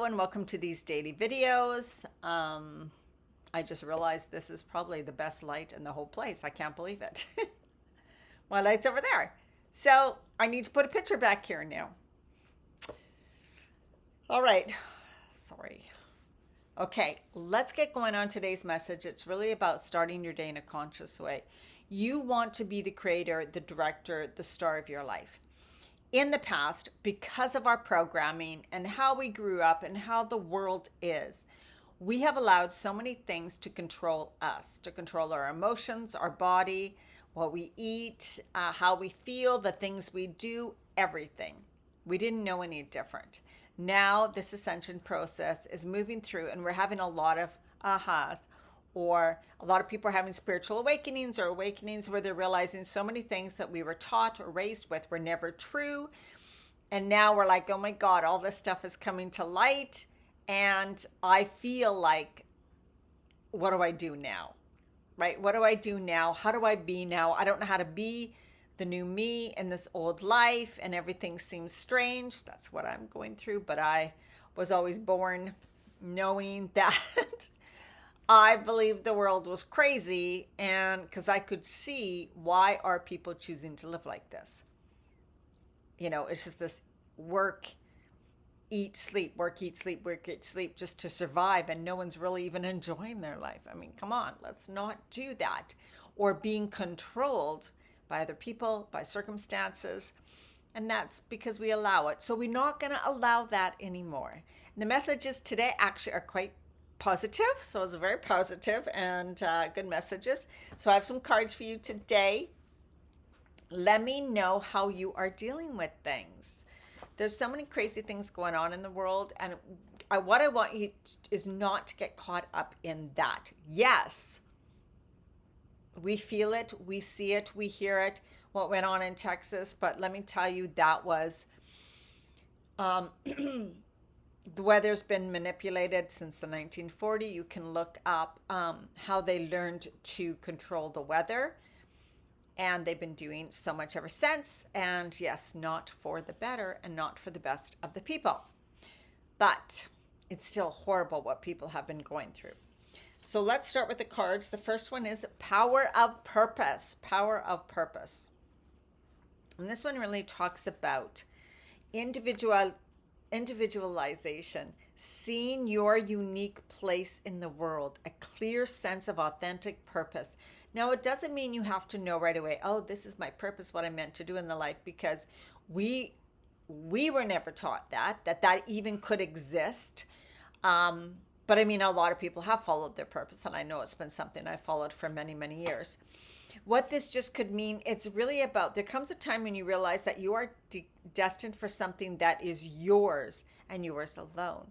Hello and welcome to these daily videos. I just realized this is probably the best light in the whole place. I can't believe it. My light's over there. So I need to put a picture back here now. All right. Sorry. Okay, let's get going on today's message. It's really about starting your day in a conscious way. You want to be the creator, the director, the star of your life. In the past, because of our programming and how we grew up and how the world is, we have allowed so many things to control us, to control our emotions, our body, what we eat, how we feel, the things we do, everything. We didn't know any different. Now, this ascension process is moving through, and we're having a lot of ahas, or a lot of people are having spiritual awakenings or awakenings where they're realizing so many things that we were taught or raised with were never true. And now we're like, oh my God, all this stuff is coming to light. And I feel like, what do I do now? Right? What do I do now? How do I be now? I don't know how to be the new me in this old life, and everything seems strange. That's what I'm going through. But I was always born knowing that I believed the world was crazy, and because I could see why are people choosing to live like this. It's just this work, eat, sleep, work, eat, sleep, work, eat, sleep, just to survive, and no one's really even enjoying their life. I mean, come on, let's not do that. Or being controlled by other people, by circumstances, and that's because we allow it. So we're not going to allow that anymore. And the messages today actually are quite positive, so it's very positive and good messages. So I have some cards for you today. Let me know how you are dealing with things. There's so many crazy things going on in the world, and what I want you is not to get caught up in that. Yes, we feel it, we see it, we hear it, what went on in Texas, but let me tell you, that was the weather's been manipulated since the 1940s. You can look up how they learned to control the weather, and they've been doing so much ever since. And yes, not for the better and not for the best of the people, but it's still horrible what people have been going through. So let's start with the cards. The first one is Power of Purpose. Power of Purpose. And this one really talks about individualization, seeing your unique place in the world, a clear sense of authentic purpose. Now, it doesn't mean you have to know right away, oh, this is my purpose, what I meant to do in the life, because we were never taught that even could exist. But I mean, a lot of people have followed their purpose, and I know it's been something I followed for many, many years. What this just could mean, it's really about, there comes a time when you realize that you are destined for something that is yours and yours alone.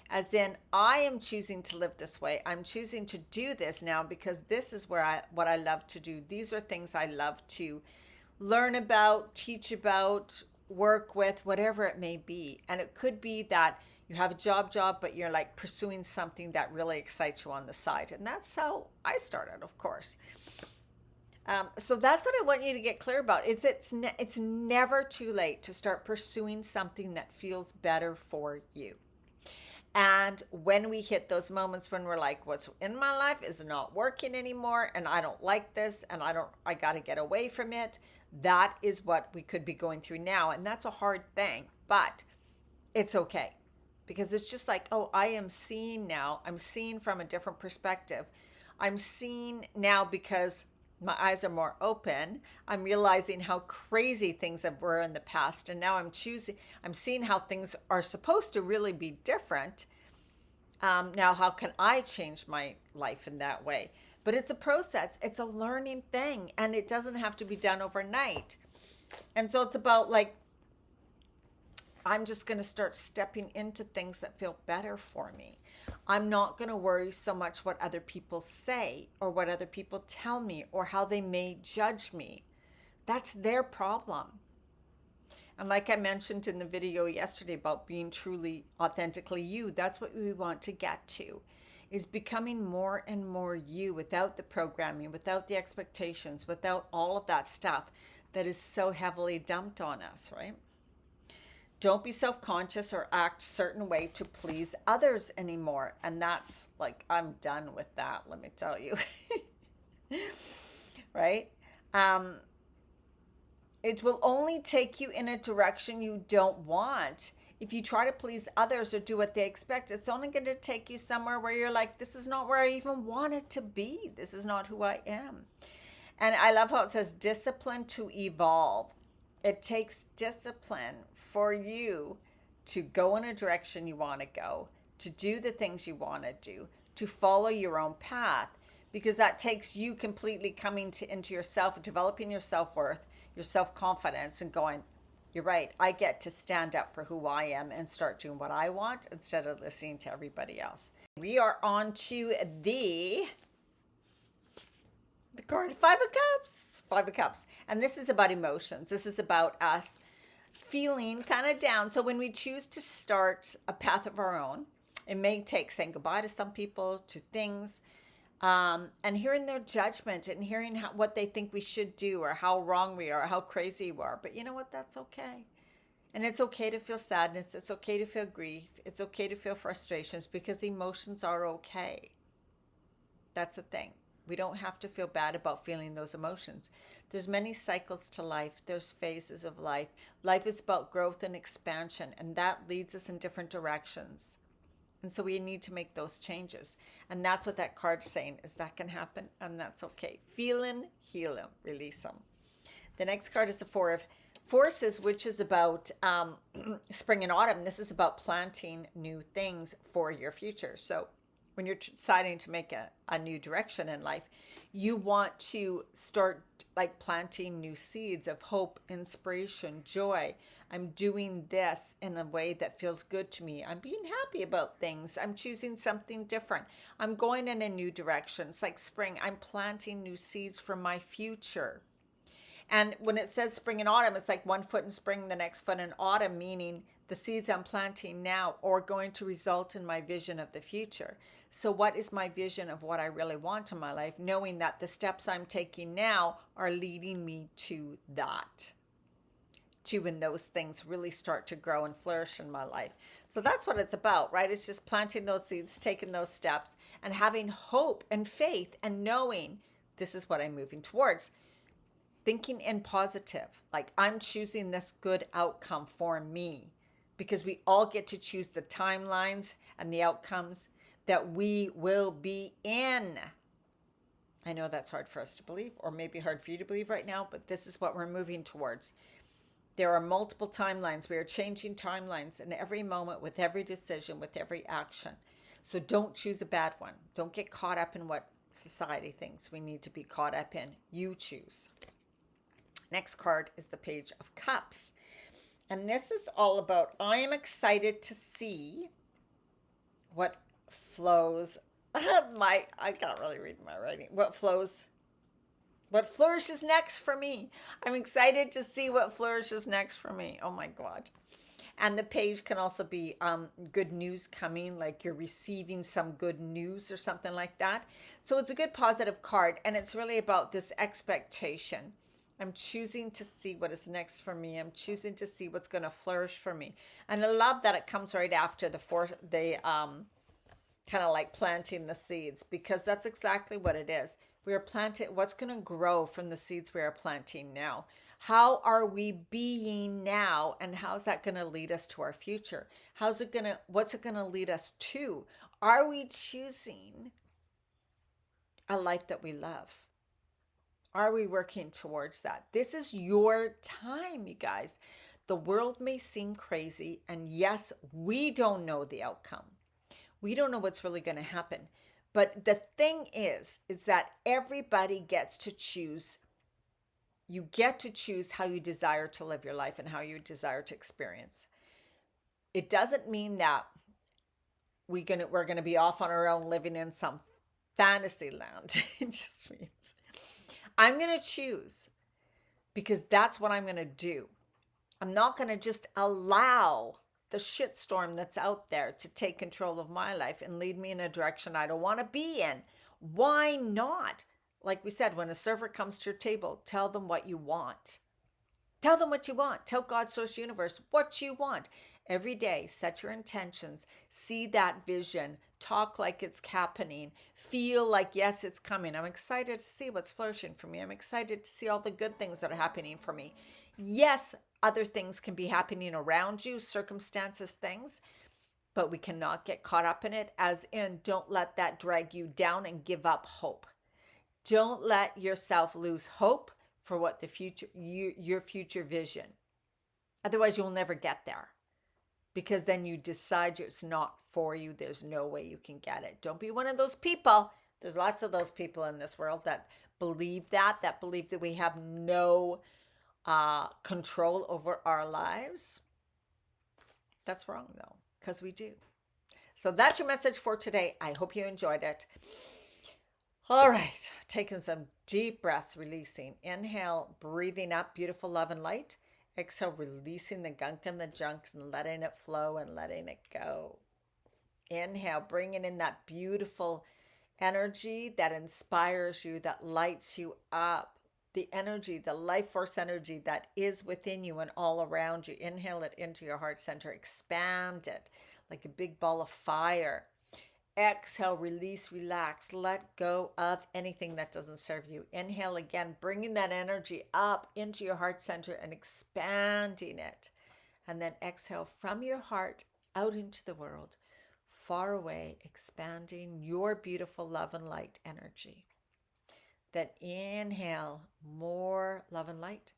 As in, I am choosing to live this way. I'm choosing to do this now because this is what I love to do. These are things I love to learn about, teach about, work with, whatever it may be. And it could be that you have a job, but you're like pursuing something that really excites you on the side. And that's how I started, of course. So that's what I want you to get clear about. It's never too late to start pursuing something that feels better for you. And when we hit those moments when we're like, what's in my life is not working anymore, and I don't like this, and I got to get away from it. That is what we could be going through now. And that's a hard thing, but it's okay. Because it's just like, oh, I am seeing now. I'm seeing from a different perspective. I'm seeing now because my eyes are more open. I'm realizing how crazy things were in the past. And now I'm seeing how things are supposed to really be different. Now, how can I change my life in that way? But it's a process. It's a learning thing. And it doesn't have to be done overnight. And so it's about like, I'm just going to start stepping into things that feel better for me. I'm not going to worry so much what other people say or what other people tell me or how they may judge me. That's their problem. And like I mentioned in the video yesterday about being truly, authentically you, that's what we want to get to, is becoming more and more you without the programming, without the expectations, without all of that stuff that is so heavily dumped on us, right? Don't be self-conscious or act a certain way to please others anymore. And that's like, I'm done with that, let me tell you. Right? Um, it will only take you in a direction you don't want. If you try to please others or do what they expect, it's only going to take you somewhere where you're like, this is not where I even wanted to be. This is not who I am. And I love how it says discipline to evolve. It takes discipline for you to go in a direction you want to go, to do the things you want to do, to follow your own path, because that takes you completely coming into yourself, developing your self-worth, your self-confidence, and going, you're right, I get to stand up for who I am and start doing what I want instead of listening to everybody else. We are on to the card, Five of Cups. And this is about emotions. This is about us feeling kind of down. So when we choose to start a path of our own, it may take saying goodbye to some people, to things, and hearing their judgment and hearing what they think we should do, or how wrong we are, or how crazy we are. But you know what? That's okay. And it's okay to feel sadness. It's okay to feel grief. It's okay to feel frustrations, because emotions are okay. That's the thing. We don't have to feel bad about feeling those emotions. There's many cycles to life. There's phases of life. Life is about growth and expansion, and that leads us in different directions. And so we need to make those changes. And that's what that card's saying, is that can happen, and that's okay. Feel them, heal them, release them. The next card is the Four of Forces, which is about spring and autumn. This is about planting new things for your future. So when you're deciding to make a new direction in life, you want to start like planting new seeds of hope, inspiration, joy. I'm doing this in a way that feels good to me. I'm being happy about things. I'm choosing something different. I'm going in a new direction. It's like spring. I'm planting new seeds for my future. And when it says spring and autumn, it's like one foot in spring, the next foot in autumn, meaning the seeds I'm planting now are going to result in my vision of the future. So what is my vision of what I really want in my life? Knowing that the steps I'm taking now are leading me to that, to when those things really start to grow and flourish in my life. So that's what it's about, right? It's just planting those seeds, taking those steps, and having hope and faith and knowing this is what I'm moving towards. Thinking in positive, like I'm choosing this good outcome for me, because we all get to choose the timelines and the outcomes that we will be in. I know that's hard for us to believe, or maybe hard for you to believe right now, but this is what we're moving towards. There are multiple timelines. We are changing timelines in every moment, with every decision, with every action. So don't choose a bad one. Don't get caught up in what society thinks we need to be caught up in. You choose. Next card is the Page of Cups. And this is all about, I am excited to see what flows. I can't really read my writing. What flourishes next for me. I'm excited to see what flourishes next for me. Oh my God. And the page can also be good news coming, like you're receiving some good news or something like that. So it's a good positive card. And it's really about this expectation. I'm choosing to see what is next for me. I'm choosing to see what's going to flourish for me. And I love that it comes right after the kind of like planting the seeds, because that's exactly what it is. We are planting what's going to grow from the seeds we are planting now. How are we being now, and how's that going to lead us to our future? What's it going to lead us to? Are we choosing a life that we love? Are we working towards that? This is your time, you guys. The world may seem crazy, and yes, we don't know the outcome. We don't know what's really going to happen. But the thing is that everybody gets to choose. You get to choose how you desire to live your life and how you desire to experience. It doesn't mean that we're going to be off on our own living in some fantasy land. It just means I'm going to choose, because that's what I'm going to do. I'm not going to just allow the shitstorm that's out there to take control of my life and lead me in a direction I don't want to be in. Why not? Like we said, when a server comes to your table, tell them what you want. Tell them what you want. Tell God, Source, Universe what you want. Every day, set your intentions. See that vision. Talk like it's happening. Feel like, yes, it's coming. I'm excited to see what's flourishing for me. I'm excited to see all the good things that are happening for me. Yes, other things can be happening around you, circumstances, things, but we cannot get caught up in it, as in, don't let that drag you down and give up hope. Don't let yourself lose hope for what the future, your future vision. Otherwise, you'll never get there, because then you decide it's not for you. There's no way you can get it. Don't be one of those people. There's lots of those people in this world that believe that believe that we have no control over our lives. That's wrong, though, because we do. So that's your message for today. I hope you enjoyed it. All right, taking some deep breaths, releasing. Inhale, breathing up, beautiful love and light. Exhale, releasing the gunk and the junk and letting it flow and letting it go. Inhale, bringing in that beautiful energy that inspires you, that lights you up. The energy, the life force energy that is within you and all around you. Inhale it into your heart center. Expand it like a big ball of fire. Exhale, release, relax, let go of anything that doesn't serve you. Inhale again, bringing that energy up into your heart center and expanding it. And then exhale from your heart out into the world, far away, expanding your beautiful love and light energy. Then inhale more love and light,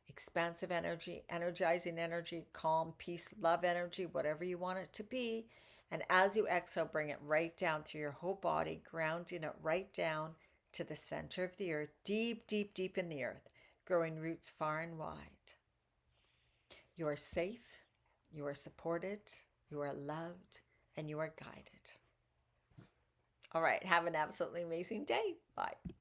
expansive energy, energizing energy, calm, peace, love energy, whatever you want it to be. And as you exhale, bring it right down through your whole body, grounding it right down to the center of the earth, deep, deep, deep in the earth, growing roots far and wide. You are safe, you are supported, you are loved, and you are guided. All right, have an absolutely amazing day. Bye.